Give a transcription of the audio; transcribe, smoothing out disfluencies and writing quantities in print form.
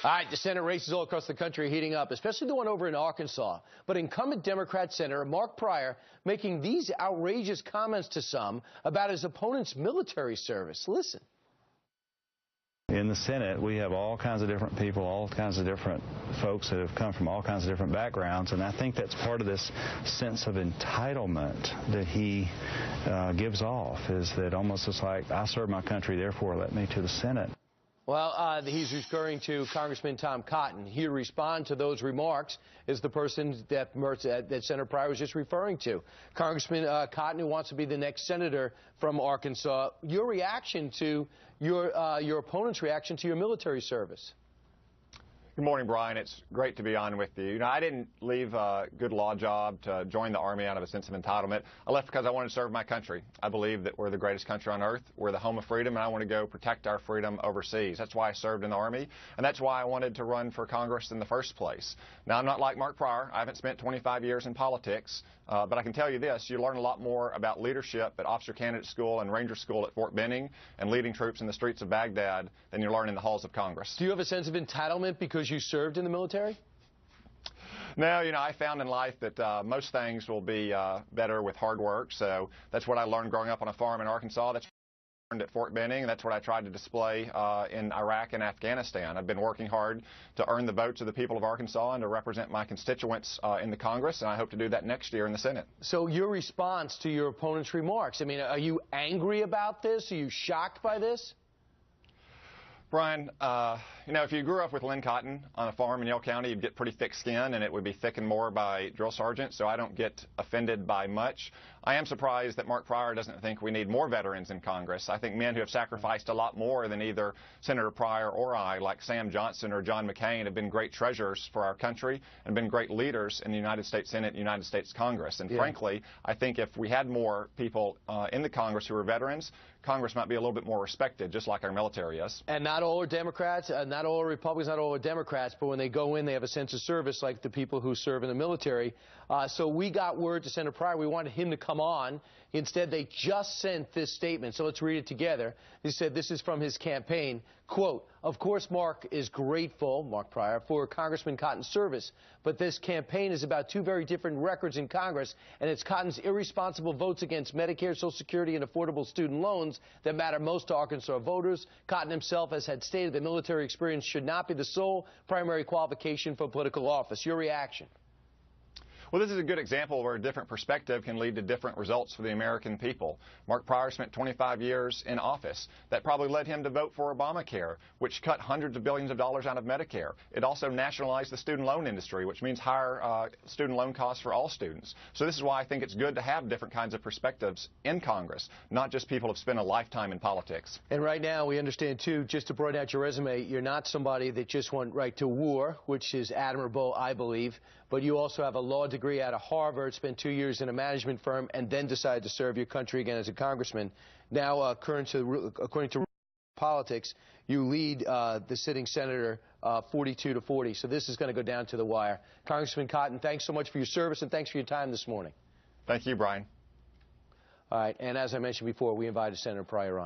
All right, the Senate races all across the country are heating up, especially the one over in Arkansas. But incumbent Democrat Senator Mark Pryor making these outrageous comments to some about his opponent's military service. Listen. In the Senate, we have all kinds of different people, all kinds of different folks that have come from all kinds of different backgrounds, and I think that's part of this sense of entitlement that he gives off, is that almost it's like, I serve my country, therefore let me to the Senate. Well, he's referring to Congressman Tom Cotton. He respond to those remarks is the person that Senator Pryor was just referring to. Congressman Cotton, who wants to be the next senator from Arkansas. Your reaction to your opponent's reaction to your military service? Good morning, Brian. It's great to be on with you. You know, I didn't leave a good law job to join the Army out of a sense of entitlement. I left because I wanted to serve my country. I believe that we're the greatest country on earth. We're the home of freedom, and I want to go protect our freedom overseas. That's why I served in the Army, and that's why I wanted to run for Congress in the first place. Now, I'm not like Mark Pryor. I haven't spent 25 years in politics, but I can tell you this. You learn a lot more about leadership at Officer Candidate School and Ranger School at Fort Benning and leading troops in the streets of Baghdad than you learn in the halls of Congress. Do you have a sense of entitlement because you served in the military? No, you know, I found in life that most things will be better with hard work. So that's what I learned growing up on a farm in Arkansas. That's what I learned at Fort Benning, and that's what I tried to display in Iraq and Afghanistan. I've been working hard to earn the votes of the people of Arkansas and to represent my constituents in the Congress, and I hope to do that next year in the Senate. So your response to your opponent's remarks, I mean, are you angry about this? Are you shocked by this? Brian, you know, if you grew up with Lynn Cotton on a farm in Yell County, you'd get pretty thick skin, and it would be thickened more by drill sergeants, so I don't get offended by much. I am surprised that Mark Pryor doesn't think we need more veterans in Congress. I think men who have sacrificed a lot more than either Senator Pryor or I, like Sam Johnson or John McCain, have been great treasures for our country and been great leaders in the United States Senate and United States Congress. And frankly, I think if we had more people in the Congress who are veterans, Congress might be a little bit more respected, just like our military is. And not all are Democrats, not all are Republicans, not all are Democrats, but when they go in, they have a sense of service like the people who serve in the military. So we got word to Senator Pryor. We wanted him to come on. Instead, they just sent this statement. So let's read it together. He said this is from his campaign. Quote, "Of course, Mark is grateful, Mark Pryor, for Congressman Cotton's service, but this campaign is about two very different records in Congress, and it's Cotton's irresponsible votes against Medicare, Social Security, and affordable student loans that matter most to Arkansas voters. Cotton himself has had stated that military experience should not be the sole primary qualification for political office." Your reaction? Well, this is a good example where a different perspective can lead to different results for the American people. Mark Pryor spent 25 years in office. That probably led him to vote for Obamacare, which cut hundreds of billions of dollars out of Medicare. It also nationalized the student loan industry, which means higher student loan costs for all students. So this is why I think it's good to have different kinds of perspectives in Congress, not just people who've spent a lifetime in politics. And right now, we understand, too, just to broaden out your resume, you're not somebody that just went right to war, which is admirable, I believe, but you also have a law degree out of Harvard, spent 2 years in a management firm, and then decided to serve your country again as a congressman. Now, according to politics, you lead the sitting senator 42-40. So this is going to go down to the wire. Congressman Cotton, thanks so much for your service, and thanks for your time this morning. Thank you, Brian. All right, and as I mentioned before, we invited Senator Pryor on.